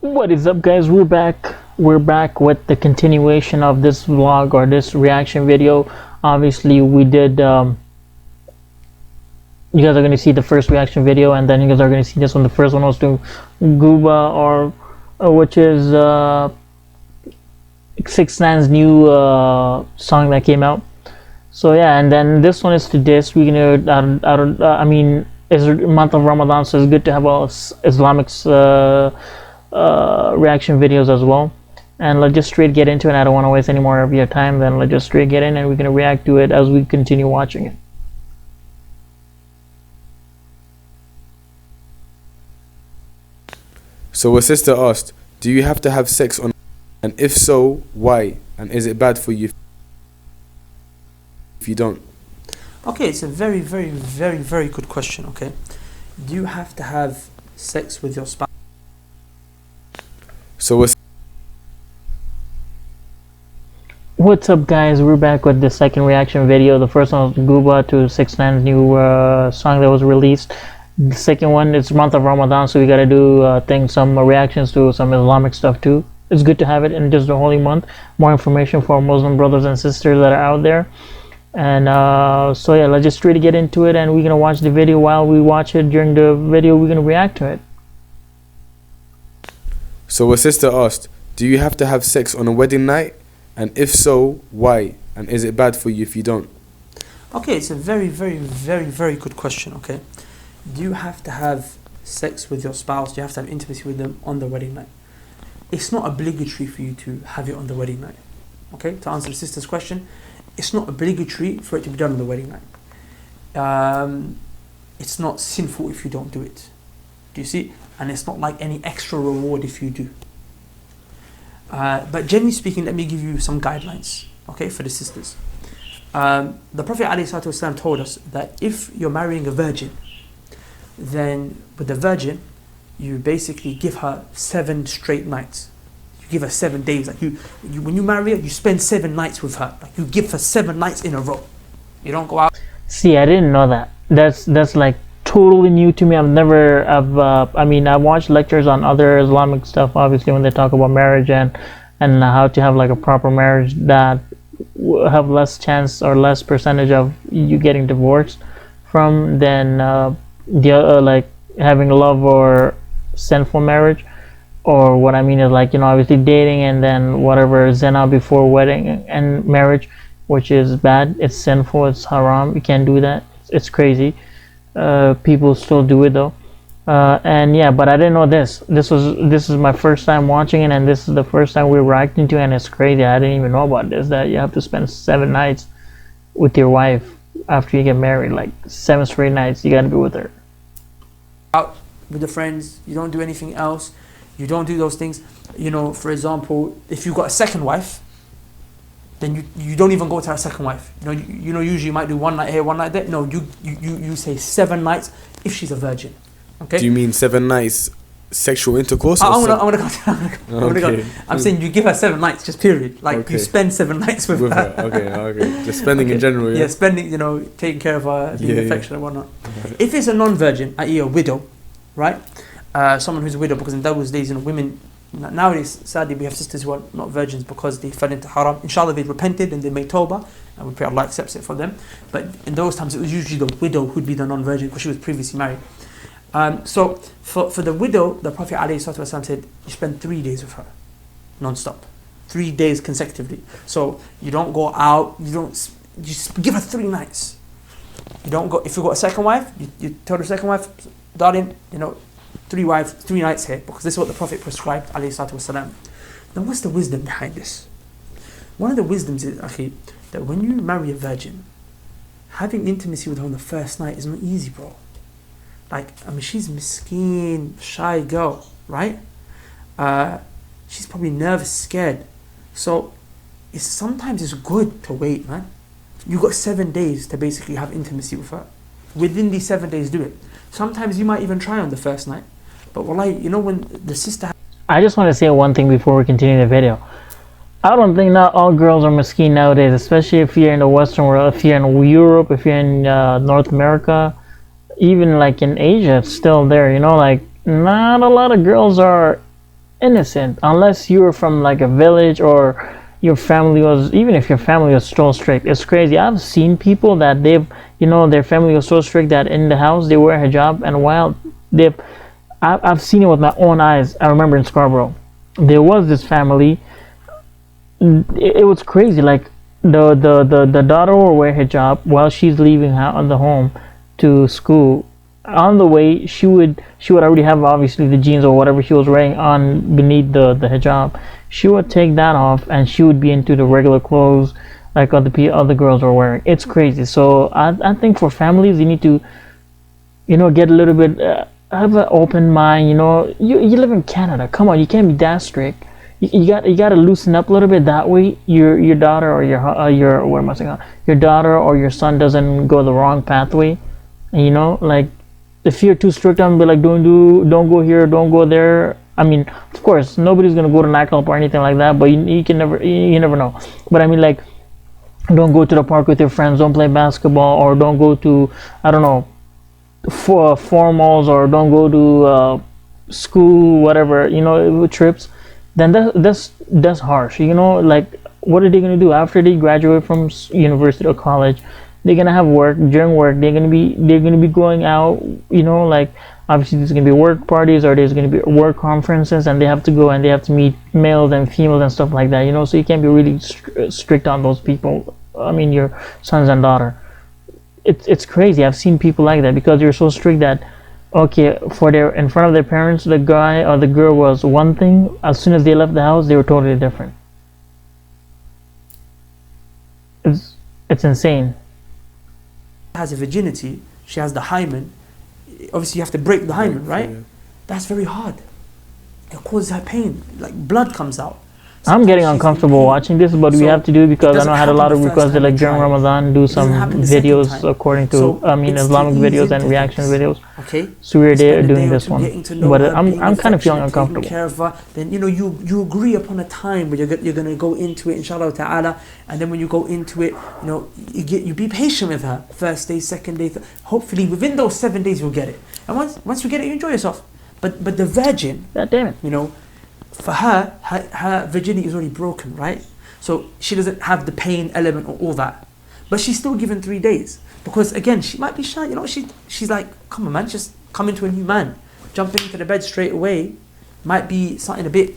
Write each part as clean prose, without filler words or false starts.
What is up, guys? We're back with the continuation of this vlog or this reaction video. Obviously we did you guys are going to see the first reaction video, and then you guys are going to see this one. The first one was to Gooba, or which is 6ix9ine's new song that came out. So yeah, and then this one is to this. We're gonna I mean, it's a month of Ramadan, so it's good to have all Islamic reaction videos as well. And let's just straight get into it. I don't want to waste any more of your time. Then let's just straight get in, and we're gonna react to it as we continue watching it. So a sister asked, do you have to have sex on, and if so, why? And is it bad for you if you don't? Okay, it's a very, very, very, very good question, okay? Do you have to have sex with your spouse? So What's up, guys? We're back with the second reaction video. The first one was Gooba to 6ix9ine's new song that was released. The second one, it's month of Ramadan, so we gotta do some reactions to some Islamic stuff too. It's good to have it in just the holy month. More information for Muslim brothers and sisters that are out there. And so yeah, let's just straight get into it, and we're gonna watch the video. While we watch it, during the video we're gonna react to it. So a sister asked, do you have to have sex on a wedding night? And if so, why? And is it bad for you if you don't? Okay, it's a very, very, very, very good question, okay? Do you have to have sex with your spouse? Do you have to have intimacy with them on the wedding night? It's not obligatory for you to have it on the wedding night. Okay, to answer the sister's question, it's not obligatory for it to be done on the wedding night. It's not sinful if you don't do it. Do you see? And it's not like any extra reward if you do. But generally speaking, let me give you some guidelines, okay, for the sisters. The Prophet ﷺ told us that if you're marrying a virgin, then with the virgin, you basically give her 7 straight nights. You give her 7 days. Like you when you marry her, you spend 7 nights with her. Like you give her 7 nights in a row. You don't go out. See, I didn't know that. That's like totally new to me. I mean, I watched lectures on other Islamic stuff, obviously, when they talk about marriage and how to have like a proper marriage that have less chance or less percentage of you getting divorced from than like having love or sinful marriage. Or what I mean is, like, you know, obviously dating and then whatever, zina before wedding and marriage, which is bad. It's sinful, it's haram, you can't do that. It's crazy. People still do it though. And yeah, but I didn't know this is my first time watching it, and this is the first time we're reacting to it, and it's crazy. I didn't even know about this, that you have to spend 7 nights with your wife after you get married. Like 7 straight nights you gotta be with her. Out with the friends, you don't do anything else, you don't do those things. You know, for example, if you've got a second wife, then you don't even go to her second wife. You know, usually you might do 1 night here, 1 night there. No, you say 7 nights if she's a virgin. Okay. Do you mean 7 nights sexual intercourse? I'm gonna go. I'm saying you give her 7 nights, just period. Like you spend 7 nights with her. Okay. Just spending in general. Yeah, spending. You know, taking care of her, being affectionate and whatnot. If it's a non-virgin, i.e. a widow, right? Someone who's a widow, because in those days, you know, women. Nowadays, sadly, we have sisters who are not virgins because they fell into haram. Inshallah, they repented and they made tawbah, and we pray Allah accepts it for them. But in those times, it was usually the widow who'd be the non-virgin because she was previously married. So for the widow, the Prophet ﷺ said, you spend 3 days with her, non-stop, 3 days consecutively. So you don't go out, you just give her 3 nights. You don't go, if you've got a second wife, you tell the second wife, darling, you know, 3 nights here, because this is what the Prophet prescribed, ﷺ. Now what's the wisdom behind this? One of the wisdoms is, akhi, that when you marry a virgin, having intimacy with her on the first night is not easy, bro. Like, I mean, she's miskeen, shy girl, right? She's probably nervous, scared. So sometimes it's good to wait, man. You got 7 days to basically have intimacy with her. Within these 7 days, do it. Sometimes you might even try on the first night. But wallahi, you know, when the sister... I just want to say one thing before we continue the video. I don't think not all girls are miskeen nowadays, especially if you're in the Western world, if you're in Europe, if you're in North America, even like in Asia, it's still there, you know, like not a lot of girls are innocent unless you're from like a village or your family was, even if your family was so strict. It's crazy. I've seen people that their family was so strict that in the house they wear hijab, and while I've seen it with my own eyes. I remember in Scarborough there was this family. It was crazy. Like the daughter will wear hijab while she's leaving the home to school. On the way, she would already have obviously the jeans or whatever she was wearing on beneath the hijab. She would take that off and she would be into the regular clothes like other girls are wearing. It's crazy. So I think for families, you need to get a little bit have an open mind. You live in Canada. Come on, you can't be that strict. You got to loosen up a little bit. That way, your daughter or your daughter or your son doesn't go the wrong pathway. And, like, if you're too strict on, be like, don't go here, don't go there. I mean, of course, nobody's gonna go to nightclub or anything like that. But you never know. But I mean, like, don't go to the park with your friends. Don't play basketball, or don't go to, I don't know, formals, or don't go to school, whatever. Trips. Then that's harsh. Like, what are they gonna do after they graduate from university or college? They're gonna have work. During work, they're gonna be going out. Like, obviously there's gonna be work parties or there's gonna be work conferences, and they have to go and they have to meet males and females and stuff like that. So you can't be really strict on those people. I mean, your sons and daughter. It's crazy. I've seen people like that because you're so strict that, okay, in front of their parents, the guy or the girl was one thing. As soon as they left the house, they were totally different. It's insane. Has a virginity, she has the hymen. Obviously, you have to break the hymen, right? Yeah. That's very hard. It causes her pain. Like, blood comes out. I'm getting uncomfortable watching this, but we have to do it because I know I had a lot of requests to, like, during Ramadan, do some videos according to, Islamic videos and reaction videos. Okay. So we're there doing this one, but I'm kind of feeling uncomfortable. Care of her, then you agree upon a time where you're gonna go into it, inshallah ta'ala, and then when you go into it, you be patient with her. First day, second day, hopefully within those 7 days you'll get it. And once you get it, you enjoy yourself. But the virgin, God damn it. For her virginity is already broken, right? So she doesn't have the pain element or all that. But she's still given 3 days. Because again, she might be shy, she's like, come on man, just come into a new man. Jumping into the bed straight away might be something a bit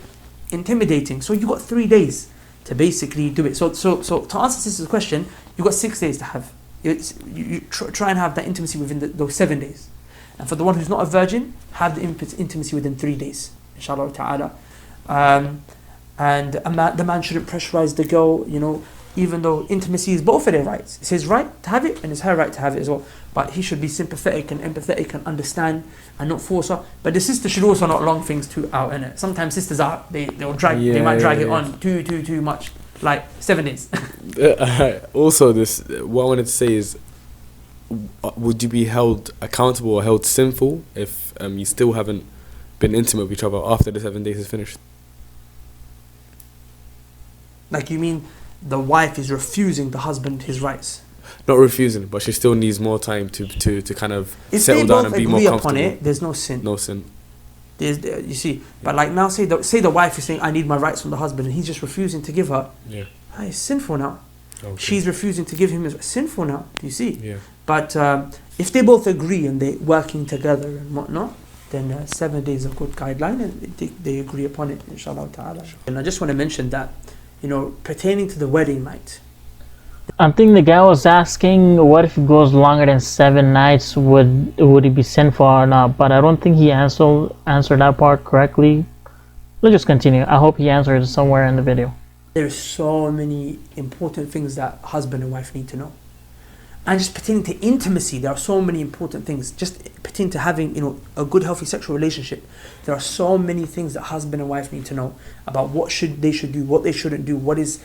intimidating. So you got 3 days to basically do it. So to answer sister's question, you got 6 days to have. You try and have that intimacy within those 7 days. And for the one who's not a virgin, have the intimacy within 3 days, inshallah ta'ala. And the man shouldn't pressurize the girl, even though intimacy is both of their rights. It's his right to have it and it's her right to have it as well. But he should be sympathetic and empathetic and understand and not force her. But the sister should also not long things too out in it. Sometimes sisters they'll drag they might drag it on too much, like 7 days. Also, what I wanted to say is, would you be held accountable or held sinful if you still haven't been intimate with each other after the 7 days is finished? Like, you mean the wife is refusing the husband his rights? Not refusing, but she still needs more time to kind of if settle down and be more comfortable. If they both agree upon it, there's no sin. No sin. You see, but like now, say the wife is saying, I need my rights from the husband, and he's just refusing to give her. Yeah. It's sinful now. Okay. She's refusing to give him his sinful now. Do you see? Yeah. But if they both agree and they're working together and whatnot, then 7 days is a good guideline, and they agree upon it, inshallah ta'ala. And I just want to mention that, pertaining to the wedding night. I think the guy was asking, what if it goes longer than 7 nights? Would it be sinful or not? But I don't think he answered that part correctly. Let's just continue. I hope he answered somewhere in the video. There's so many important things that husband and wife need to know. And just pertaining to intimacy, there are so many important things. Just pertaining to having, a good, healthy sexual relationship, there are so many things that husband and wife need to know about what they should do, what they shouldn't do, what is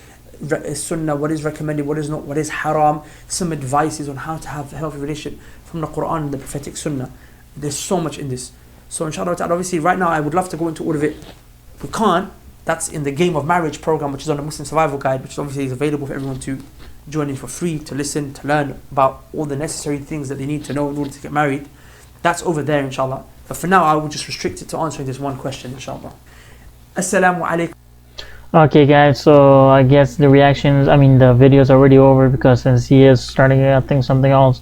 sunnah, what is recommended, what is not, what is haram. Some advices on how to have a healthy relationship from the Quran and the prophetic sunnah. There's so much in this. So inshallah ta'ala, obviously right now I would love to go into all of it. We can't. That's in the Game of Marriage program, which is on the Muslim Survival Guide, which obviously is available for everyone to join in for free, to listen, to learn about all the necessary things that they need to know in order to get married. That's over there, inshallah. But for now, I will just restrict it to answering this one question, inshallah. Assalamu alaikum. Okay, guys. So I guess the reactions. I mean, the video's already over because since he is starting, I think something else.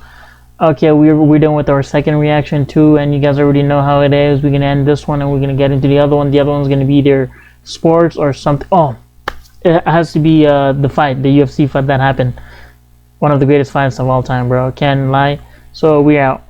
Okay, we're done with our second reaction too, and you guys already know how it is. We're gonna end this one, and we're gonna get into the other one. The other one's gonna be either sports or something. Oh, it has to be the fight, the UFC fight that happened. One of the greatest fights of all time, bro. Can't lie. So we out.